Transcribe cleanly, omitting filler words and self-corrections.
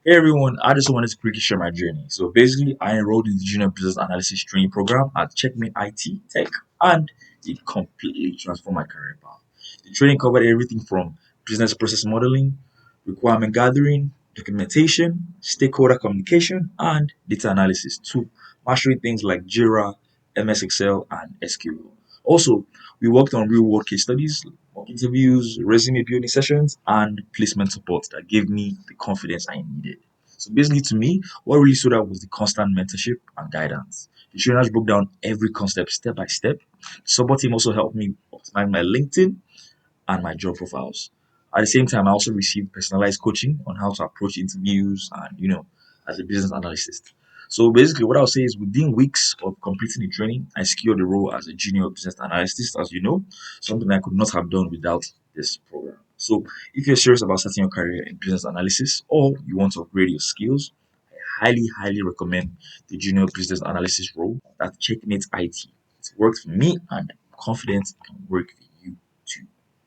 Hey everyone, I just wanted to quickly share my journey. So basically, I enrolled in the Junior Business Analyst Training program at Checkmate ITTech, and it completely transformed my career path. The training covered everything from business process modeling, requirement gathering, documentation, stakeholder communication, and data analysis to mastering things like Jira, MS Excel, and SQL. Also, we worked on real world case studies, mock interviews, resume building sessions, and placement support that gave me the confidence I needed. So basically, to me, what really stood out was the constant mentorship and guidance. The trainers broke down every concept step by step. The support team also helped me optimize my LinkedIn and my job profiles. At the same time, I also received personalized coaching on how to approach interviews and, as a business analyst. So basically, what I'll say is within weeks of completing the training, I secured the role as a junior business analyst, as you know, something I could not have done without this program. So if you're serious about starting your career in business analysis or you want to upgrade your skills, highly recommend the junior business analyst role that Checkmate IT. It worked for me and I'm confident it can work for you.